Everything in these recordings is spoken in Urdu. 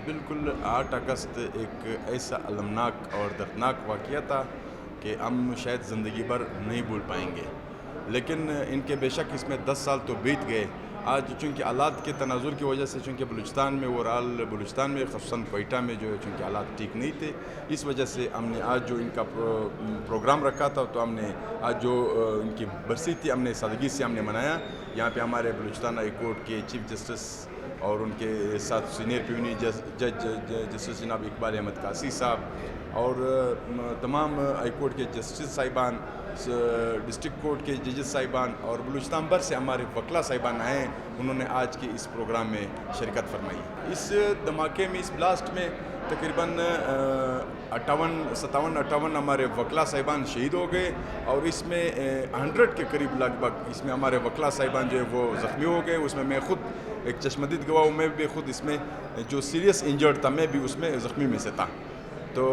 بالکل 8 اگست ایک ایسا المناک اور دردناک واقعہ تھا کہ ہم شاید زندگی بھر نہیں بھول پائیں گے، لیکن ان کے بے شک اس میں 10 سال تو بیت گئے۔ آج چونکہ حالات کے تناظر کی وجہ سے چونکہ بلوچستان میں اوورال بلوچستان میں خصوصاً کوئٹہ میں جو ہے چونکہ حالات ٹھیک نہیں تھے، اس وجہ سے ہم نے آج جو ان کا پروگرام رکھا تھا تو ہم نے آج جو ان کی برسی تھی ہم نے سادگی سے ہم نے منایا۔ یہاں پہ ہمارے بلوچستان ہائی کورٹ کے چیف جسٹس اور ان کے ساتھ سینئر پیونی جج جسٹس جناب اقبال احمد قاسی صاحب اور تمام ہائی کورٹ کے جسٹس صاحبان، ڈسٹرکٹ کورٹ کے ججز صاحبان اور بلوچستان بھر سے ہمارے وکلا صاحبان آئے، انہوں نے آج کے اس پروگرام میں شرکت فرمائی۔ اس دھماکے میں، اس بلاسٹ میں تقریباً 57 ہمارے وکلا صاحبان شہید ہو گئے اور اس میں 100 کے قریب لگ بھگ اس میں ہمارے وکلا صاحبان جو ہے وہ زخمی ہو گئے۔ اس میں خود ایک چشمدید گواہ ہوں، میں بھی خود اس میں جو سیریس انجرڈ تھا میں بھی اس میں زخمی میں سے تھا۔ تو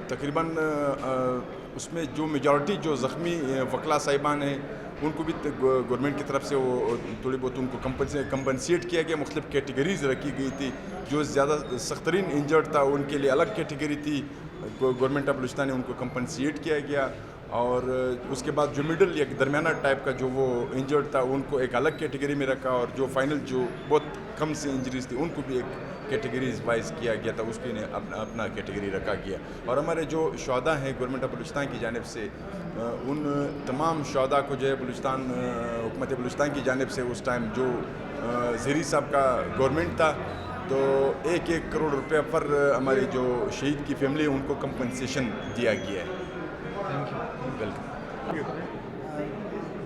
تقریباً اس میں جو میجورٹی جو زخمی وکلا صاحبان ہیں ان کو بھی گورنمنٹ کی طرف سے وہ تھوڑی بہت ان کو کمپنسیٹ کیا گیا، مختلف کیٹیگریز رکھی گئی تھی۔ جو زیادہ سخت ترین انجرڈ تھا ان کے لیے الگ کیٹیگری تھی، گورنمنٹ آف بلوچستان نے ان کو کمپنسیٹ کیا گیا، اور اس کے بعد جو مڈل یا درمیانہ ٹائپ کا جو وہ انجرڈ تھا ان کو ایک الگ کیٹیگری میں رکھا، اور جو فائنل جو بہت کم سی انجریز تھی ان کو بھی ایک کیٹیگریز وائز کیا گیا تھا، اس کے نے اپنا کیٹیگری رکھا گیا۔ اور ہمارے جو شہداء ہیں گورنمنٹ آف بلوچستان کی جانب سے، ان تمام شہداء کو جو ہے بلوچستان حکومت بلوچستان کی جانب سے اس ٹائم جو زیری صاحب کا گورنمنٹ تھا تو 1 کروڑ روپے پر ہماری جو شہید کی فیملی ان کو کمپنسیشن دیا گیا ہے۔ ویلکم۔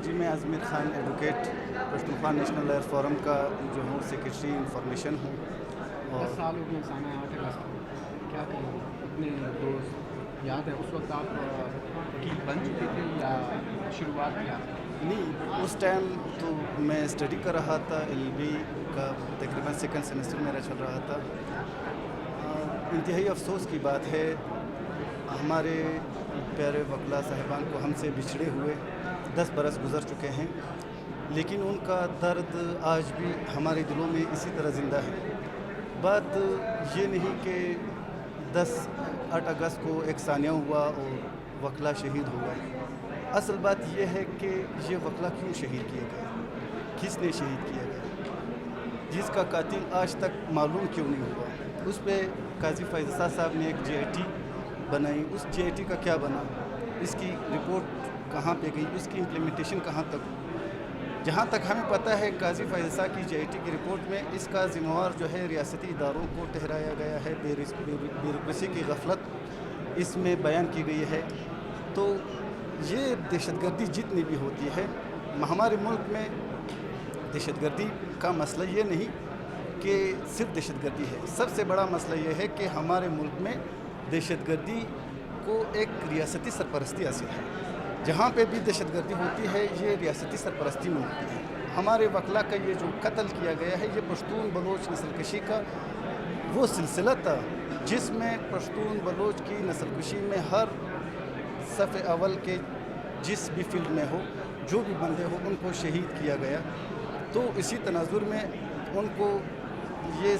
جی میں Azmir Khan advocate Pashtunkhwa national lawyer forum کا جو ہوں سیکرٹری انفارمیشن ہوں۔ 10 سال ہو گئے سامنے 8 اگست کو، کیا کہیں اپنے دوست یاد ہے اس وقت آپ وکیل بن چکے تھے یا شروعات کیا؟ نہیں، اس ٹائم تو میں اسٹڈی کر رہا تھا، LLB کا تقریباً 2nd سیمسٹر میرا چل رہا تھا۔ انتہائی افسوس کی بات ہے، ہمارے پیارے وکلا صاحبان کو ہم سے بچھڑے ہوئے 10 برس گزر چکے ہیں، لیکن ان کا درد آج بھی ہمارے دلوں میں اسی طرح زندہ ہے۔ بات یہ نہیں کہ 8 اگست کو ایک ثانیہ ہوا اور وکلا شہید ہوا، اصل بات یہ ہے کہ یہ وکلا کیوں شہید کیے گئے، کس نے شہید کیا گیا، جس کا قاتل آج تک معلوم کیوں نہیں ہوا۔ اس پہ قاضی فائز عصا صاحب نے ایک GIT بنائی، اس GIT کا کیا بنا، اس کی رپورٹ کہاں پہ گئی، اس کی امپلیمنٹیشن کہاں تک۔ جہاں تک ہمیں پتہ ہے قاضی فائز عصا کی GIT کی رپورٹ میں اس کا ذمہ وار جو ہے ریاستی اداروں کو ٹھہرایا گیا ہے، بیوروکریسی کی غفلت اس میں بیان کی گئی ہے۔ تو یہ دہشت گردی جتنی بھی ہوتی ہے، ہمارے ملک میں دہشت گردی کا مسئلہ یہ نہیں کہ صرف دہشت گردی ہے، سب سے بڑا مسئلہ یہ ہے کہ ہمارے ملک میں دہشت گردی کو ایک ریاستی سرپرستی حاصل ہے۔ جہاں پہ بھی دہشت گردی ہوتی ہے یہ ریاستی سرپرستی میں ہوتی ہے۔ ہمارے وکلا کا یہ جو قتل کیا گیا ہے یہ پشتون بلوچ نسل کشی کا وہ سلسلہ تھا جس میں پشتون بلوچ کی نسل کشی میں ہر صف اول کے جس بھی فیلڈ میں ہو، جو بھی بندے ہو، ان کو شہید کیا گیا۔ تو اسی تناظر میں ان کو یہ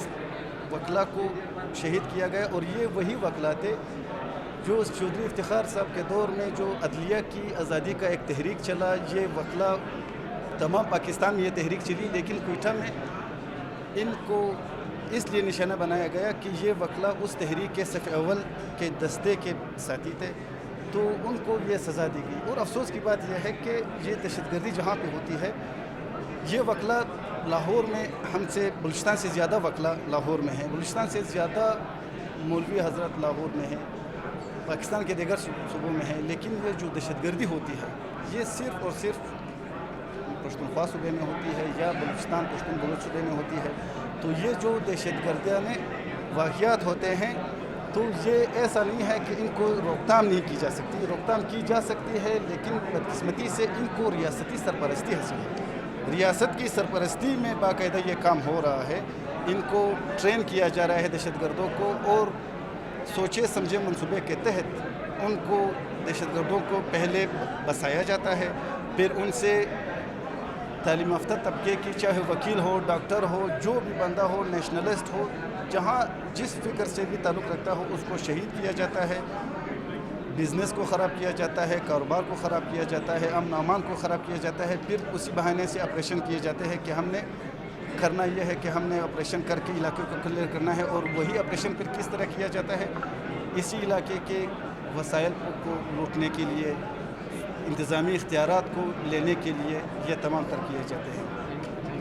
وکلا کو شہید کیا گیا، اور یہ وہی وکلا تھے جو چودھری افتخار صاحب کے دور میں جو عدلیہ کی آزادی کا ایک تحریک چلا، یہ وکلا تمام پاکستان میں یہ تحریک چلی، لیکن کوئٹہ میں ان کو اس لیے نشانہ بنایا گیا کہ یہ وکلا اس تحریک کے صف اول کے دستے کے ساتھی تھے، تو ان کو یہ سزا دی گئی۔ اور افسوس کی بات یہ ہے کہ یہ دہشت گردی جہاں پہ ہوتی ہے، یہ وکلا لاہور میں ہم سے بلوچستان سے زیادہ وکلا لاہور میں ہیں، بلوچستان سے زیادہ مولوی حضرت لاہور میں ہیں، پاکستان کے دیگر صوبوں میں ہیں، لیکن یہ جو دہشت گردی ہوتی ہے یہ صرف اور صرف پشتونخوا صوبے میں ہوتی ہے یا بلوچستان پشتون بلوچ صوبے میں ہوتی ہے۔ تو یہ جو دہشت گردانہ واقعات ہوتے ہیں تو یہ ایسا نہیں ہے کہ ان کو روک تھام نہیں کی جا سکتی، روک تھام کی جا سکتی ہے، لیکن بدقسمتی سے ان کو ریاستی سرپرستی حاصل ہے۔ ریاست کی سرپرستی میں باقاعدہ یہ کام ہو رہا ہے، ان کو ٹرین کیا جا رہا ہے دہشت گردوں کو، اور سوچے سمجھے منصوبے کے تحت ان کو دہشت گردوں کو پہلے بسایا جاتا ہے، پھر ان سے تعلیم یافتہ طبقے کی چاہے وکیل ہو، ڈاکٹر ہو، جو بھی بندہ ہو، نیشنلسٹ ہو، جہاں جس فکر سے بھی تعلق رکھتا ہو اس کو شہید کیا جاتا ہے، بزنس کو خراب کیا جاتا ہے، کاروبار کو خراب کیا جاتا ہے، امن و امان کو خراب کیا جاتا ہے، پھر اسی بہانے سے آپریشن کیے جاتے ہیں کہ ہم نے کرنا یہ ہے کہ ہم نے آپریشن کر کے علاقے کو کلیئر کرنا ہے، اور وہی آپریشن پھر کس طرح کیا جاتا ہے، اسی علاقے کے وسائل کو لوٹنے کے لیے، انتظامی اختیارات کو لینے کے لیے یہ تمام تر کیے جاتے ہیں۔